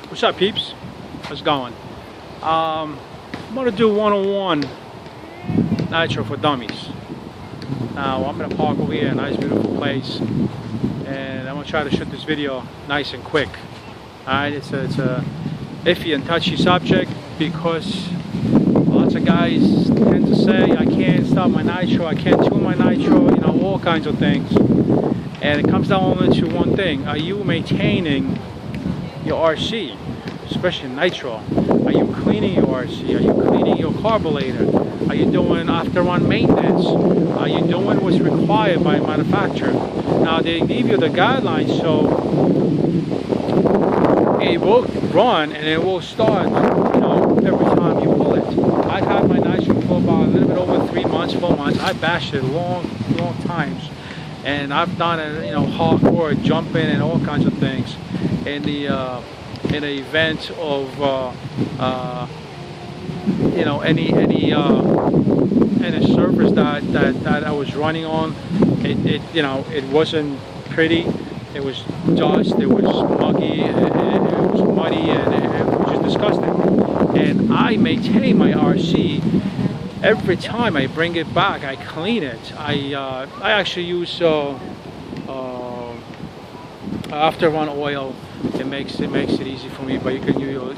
What's up, peeps? How's it going? I'm gonna do 101 nitro for dummies. Now I'm gonna park over here, a nice beautiful place, and I'm gonna try to shoot this video nice and quick. Alright, it's a iffy and touchy subject because lots of guys tend to say I can't stop my nitro, I can't tune my nitro, you know, all kinds of things. And it comes down only to one thing: are you maintaining your RC, especially nitro? Are you cleaning your RC? Are you cleaning your carburetor? Are you doing after-run maintenance? Are you doing what's required by the manufacturer? Now they give you the guidelines, so it will run and it will start, you know, every time you pull it. I've had my nitro for about a little bit over 3 months, 4 months. I bashed it long times, and I've done it, you know, hardcore jumping and all kinds of things. In the event of you know, any surface that I was running on, it you know, it wasn't pretty. It was dust, it was muggy, it was muddy, and it was just disgusting. And I maintain my RC. Every time I bring it back, I clean it. I actually use after-run oil. It makes it easy for me. But you can do your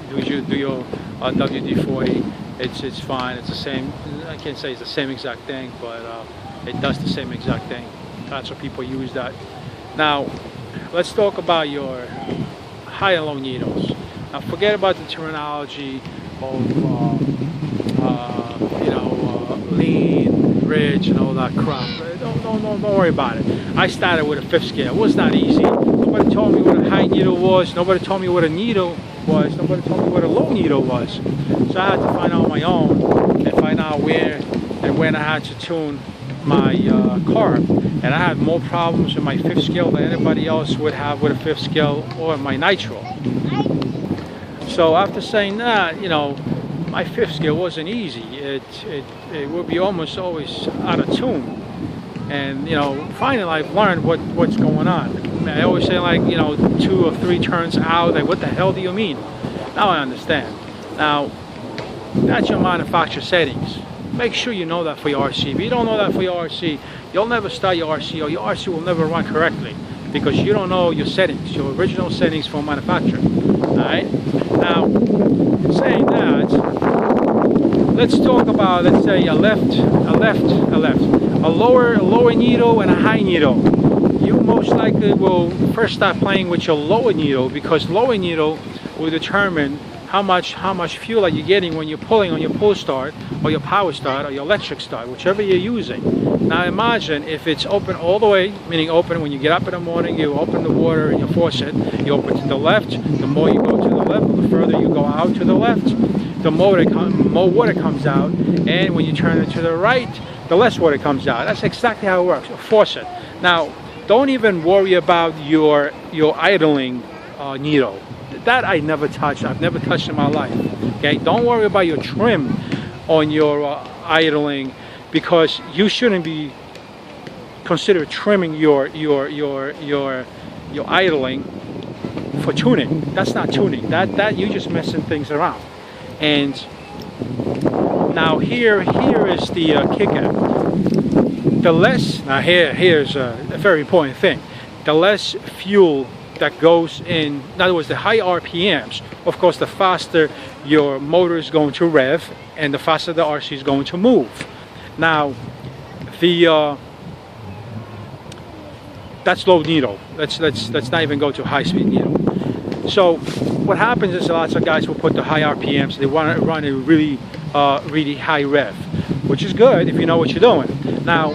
WD-40. It's fine. It's the same. I can't say it's the same exact thing, but it does the same exact thing. That's what people use that. Now, let's talk about your high and low needles. Now, forget about the terminology of you know, lean, ridge, and all that crap. Don't worry about it. I started with a 5th scale. It was not easy. Nobody told me what a high needle was. Nobody told me what a needle was. Nobody told me what a low needle was. So I had to find out on my own and find out where and when I had to tune my car. And I had more problems with my 5th scale than anybody else would have with a 5th scale or my nitro. So after saying that, you know, my 5th scale wasn't easy. It would be almost always out of tune. And, you know, finally I've learned what's going on. I always say, like, you know, 2 or 3 turns out, like, what the hell do you mean? Now I understand. Now, that's your manufacturer settings. Make sure you know that for your RC. If you don't know that for your RC, you'll never start your RC, or your RC will never run correctly because you don't know your settings, your original settings for manufacturer. Alright? Now, saying that, let's talk about, let's say, a lower needle and a high needle. You most likely will first start playing with your lower needle, because lower needle will determine how much fuel are you getting when you're pulling on your pull start or your power start or your electric start, whichever you're using. Now imagine if it's open all the way, meaning open when you get up in the morning, you open the water in your faucet, you open to the left. The more you go to the left, the further you go out to the left, the more water comes out, and when you turn it to the right, the less water comes out. That's exactly how it works, a faucet. Now, don't even worry about your idling needle. That I never touched. I've never touched in my life. Okay, don't worry about your trim on your idling, because you shouldn't be considered trimming your idling for tuning. That's not tuning. That you're just messing things around. And now here is the kicker. The less, now here's a very important thing. The less fuel that goes in other words, the high RPMs, of course, the faster your motor is going to rev and the faster the RC is going to move. Now, that's low needle. Let's not even go to high speed needle. So what happens is lots of guys will put the high RPMs. They want to run a really high rev, which is good if you know what you're doing. Now,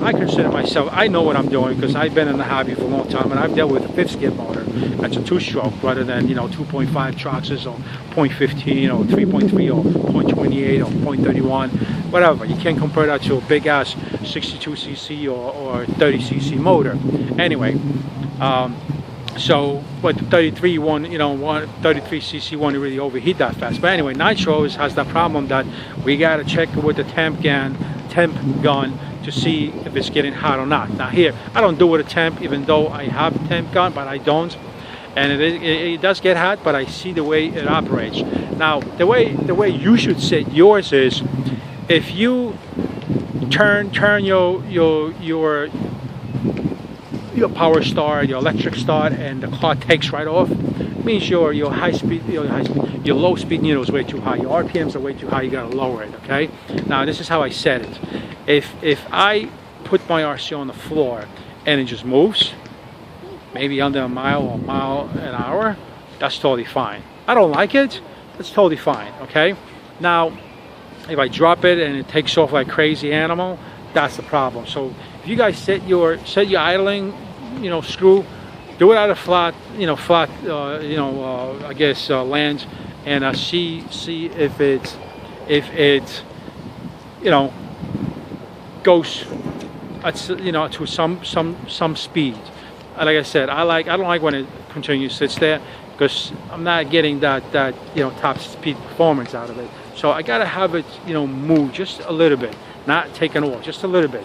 I consider myself, I know what I'm doing because I've been in the hobby for a long time, and I've dealt with a 5th skid motor. That's a 2-stroke rather than, you know, 2.5 Troxes or 0.15 or 3.3 or 0.28 or 0.31, whatever. You can't compare that to a big ass 62cc or 30cc motor. Anyway, so, but the 33 one, you know, 33cc one, really overheat that fast. But anyway, nitro has that problem that we gotta check with the temp gun to see if it's getting hot or not. Now here, I don't do it with a temp, even though I have a temp gun, but I don't. and it does get hot, but I see the way it operates. Now the way you should set yours is, if you turn your power start, your electric start, and the car takes right off, it means your your low speed needle is way too high. Your RPMs are way too high. You gotta lower it. Okay. Now this is how I set it. If I put my RC on the floor and it just moves, maybe under a mile or a mile an hour, that's totally fine. I don't like it. That's totally fine. Okay. Now, if I drop it and it takes off like crazy animal, that's the problem. So if you guys set your idling, screw, do it out of flat, I guess land, and see if it goes to some speed. Like I said, I don't like when it continues sits there, because I'm not getting that top speed performance out of it. So I gotta have it move just a little bit, not taken off, just a little bit.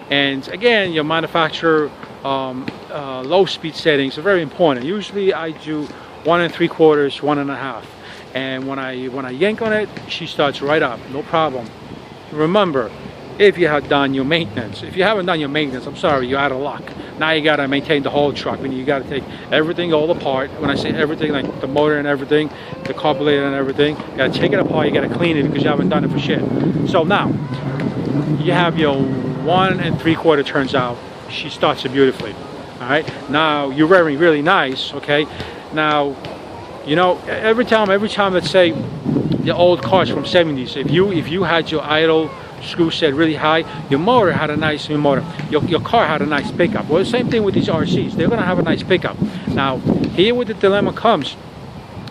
And again, your manufacturer low speed settings are very important. Usually I do 1 3/4, 1 1/2, and when I yank on it, she starts right up, no problem. Remember, if you have done your maintenance. If you haven't done your maintenance, I'm sorry, you're out of luck. Now you gotta maintain the whole truck. You gotta take everything all apart. When I say everything, like the motor and everything, the carburetor and everything, you gotta take it apart, you gotta clean it, because you haven't done it for shit. So now, you have your 1 3/4 turns out. She starts it beautifully. Alright, now you're revving really nice, okay? Now, every time, let's say, the old cars from 70s, if you had your idle screw set really high, your motor had a nice your car had a nice pickup. Well, the same thing with these RCs, they're gonna have a nice pickup. Now here where the dilemma comes,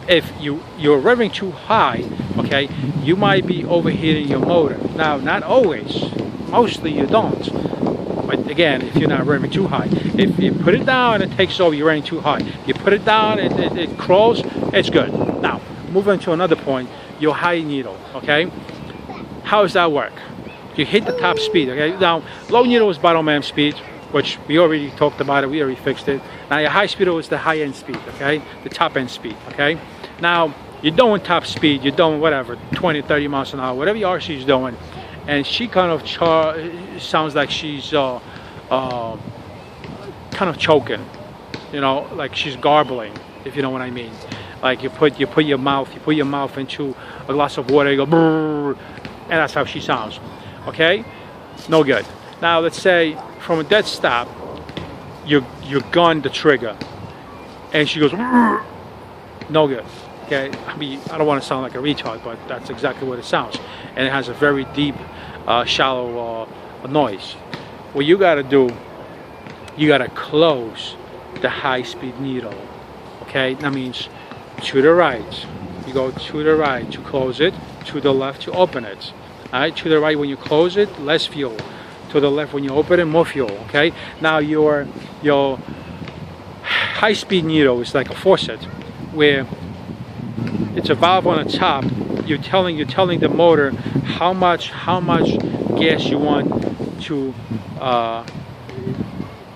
if you're revving too high, okay, you might be overheating your motor. Now, not always, mostly you don't, but again, if you're not revving too high, if you put it down and it takes over, you're running too high. You put it down, it crawls, it's good. Now moving to another point, your high needle, okay, how does that work? You hit the top speed, okay? Now, low needle is bottom end speed, which we already talked about it, we already fixed it. Now, your high speed is the high end speed, okay? The top end speed, okay? Now, you're doing top speed, you're doing whatever, 20, 30 miles an hour, whatever your RC is doing, and she kind of sounds like she's kind of choking, like she's garbling, if you know what I mean. Like you put your mouth into a glass of water, you go brrr, and that's how she sounds. Okay, no good. Now let's say from a dead stop, you gun the trigger, and she goes, no good. Okay, I mean, I don't want to sound like a retard, but that's exactly what it sounds, and it has a very deep, shallow noise. What you got to do, you got to close the high-speed needle. Okay, that means to the right. You go to the right to close it, to the left to open it. Alright, to the right when you close it, less fuel. To the left when you open it, more fuel. Okay. Now your high-speed needle is like a faucet, where it's a valve on the top. You're telling the motor how much gas you want to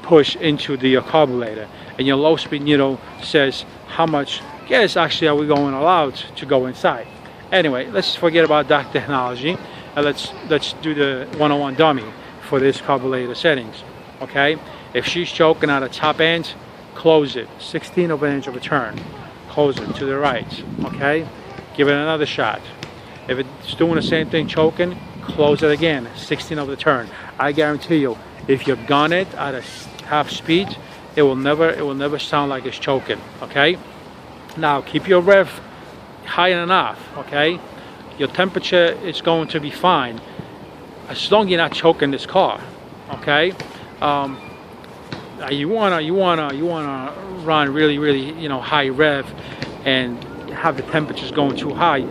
push into the carburetor, and your low-speed needle says how much gas actually are we allowed to go inside. Anyway, let's forget about that technology. Let's do the 101 dummy for this carburetor settings. Okay, if she's choking at the top end, close it 1/16 of an inch of a turn, close it to the right. Okay, give it another shot. If it's doing the same thing, choking, close it again 1/16 of the turn. I guarantee you, if you gun it at a half speed, it will never sound like it's choking. Okay, now keep your rev high enough. Okay, your temperature is going to be fine as long as you're not choking this car. Okay, you wanna run really high rev and have the temperatures going too high.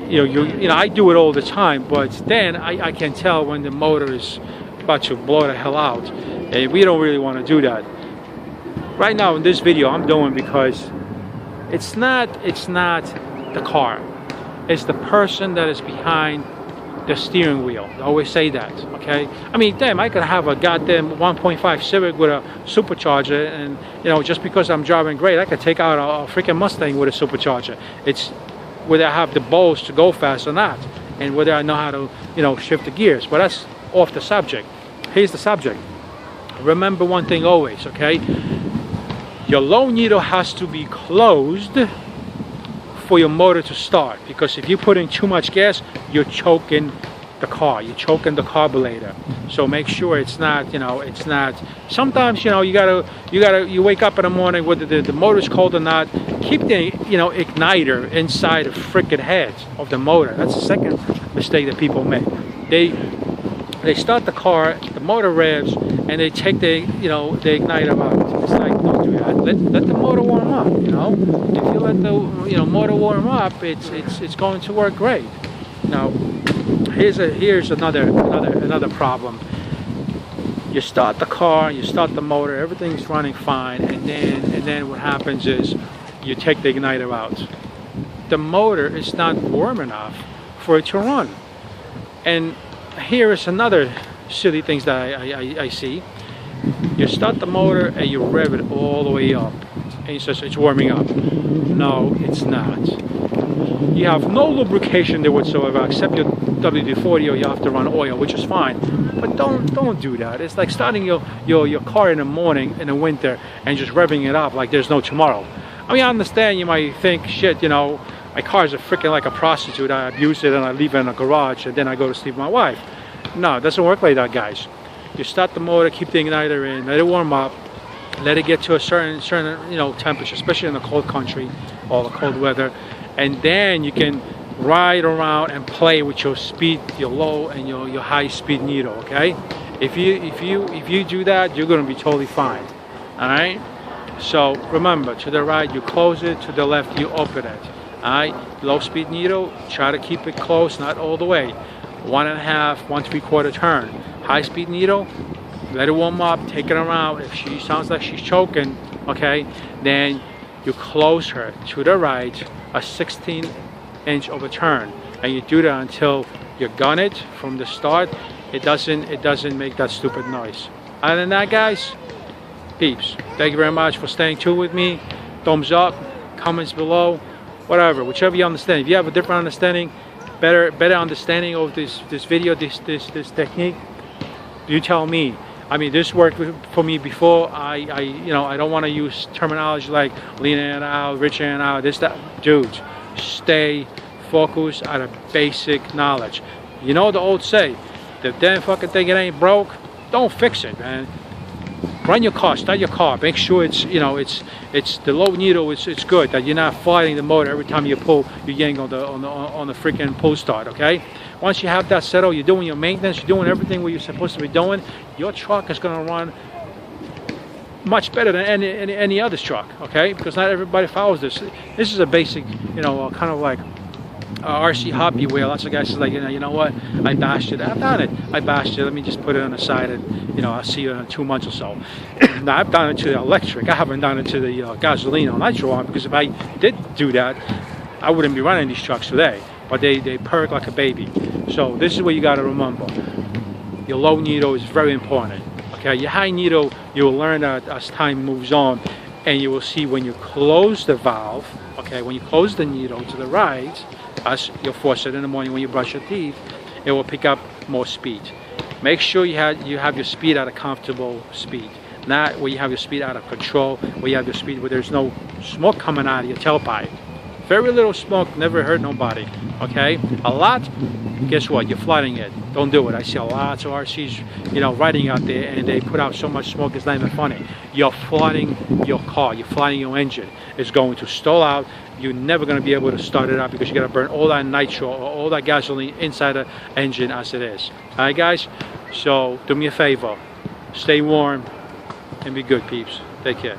I do it all the time, but then I can tell when the motor is about to blow the hell out, and we don't really want to do that. Right now in this video I'm doing because it's not the car, it's the person that is behind the steering wheel. I always say that, okay? I mean, damn, I could have a goddamn 1.5 Civic with a supercharger, and you know, just because I'm driving great, I could take out a freaking Mustang with a supercharger. It's whether I have the balls to go fast or not, and whether I know how to, you know, shift the gears. But that's off the subject. Here's the subject. Remember one thing always, okay? Your low needle has to be closed for your motor to start, because if you put in too much gas, you're choking the car, you're choking the carburetor. So make sure it's not, you know, it's not. Sometimes, you know, you wake up in the morning, whether the motor's cold or not, keep the, you know, igniter inside the freaking head of the motor. That's the second mistake that people make. They start the car, the motor revs, and they take the, you know, the igniter out. It's like, don't do that. Let the motor warm up. You know, if you let the, you know, motor warm up, it's going to work great. Now, here's another problem. You start the car, you start the motor, everything's running fine, and then what happens is you take the igniter out. The motor is not warm enough for it to run. And here is another silly things that I see. You start the motor and you rev it all the way up, and it says it's warming up. No, it's not. You have no lubrication there whatsoever except your WD-40, or you have to run oil, which is fine. But don't do that. It's like starting your car in the morning in the winter and just revving it up like there's no tomorrow. I mean, I understand you might think, shit, you know, my car's a freaking like a prostitute. I abuse it and I leave it in a garage and then I go to sleep with my wife. No, it doesn't work like that, guys. You start the motor, keep the igniter in, let it warm up, let it get to a certain you know, temperature, especially in the cold country or the cold weather, and then you can ride around and play with your speed, your low and your high speed needle. Okay, if you do that, you're going to be totally fine. All right. So remember, to the right you close it, to the left you open it. All right. Low speed needle, try to keep it close, not all the way. 1.5, 1/3 turn. High speed needle, let it warm up, take it around. If she sounds like she's choking, okay, then you close her to the right, a 16-inch of a turn, and you do that until you gun it from the start. It doesn't make that stupid noise. Other than that, guys, peeps, thank you very much for staying tuned with me. Thumbs up, comments below, whatever, whichever you understand. If you have a different understanding, better understanding of this video, this technique, you tell me. I mean, this worked for me before. I don't want to use terminology like leaning it out, reaching it out, this, that. Dudes, stay focused on a basic knowledge. You know the old say, the damn fucking thing, it ain't broke, don't fix it, man. Run your car, start your car, make sure it's, you know, it's the low needle, it's good, that you're not fighting the motor every time you pull, you yank on the freaking pull start, okay? Once you have that settled, you're doing your maintenance, you're doing everything what you're supposed to be doing, your truck is going to run much better than any other truck, okay? Because not everybody follows this. This is a basic, you know, kind of like RC hobby wheel. Lots of guys is like, you know what, I bashed it. I've done it. I bashed it. Let me just put it on the side, and you know, I'll see you in 2 months or so. Now I've done it to the electric. I haven't done it to the gasoline or nitro one, because if I did do that, I wouldn't be running these trucks today. But they perk like a baby. So this is what you got to remember. Your low needle is very important. Okay, your high needle, you will learn that as time moves on, and you will see when you close the valve. Okay, when you close the needle to the right, as you'll force it in the morning when you brush your teeth, it will pick up more speed. Make sure you have your speed at a comfortable speed, not where you have your speed out of control, where you have your speed where there's no smoke coming out of your tailpipe. Very little smoke never hurt nobody. Okay, a lot, guess what, you're flooding it. Don't do it. I see lots of RCs, you know, riding out there, and they put out so much smoke it's not even funny. You're flooding your car, you're flooding your engine. It's going to stall out. You're never going to be able to start it up, because you're going to burn all that nitro or all that gasoline inside the engine as it is. Alright guys, so do me a favor, stay warm and be good, peeps. Take care.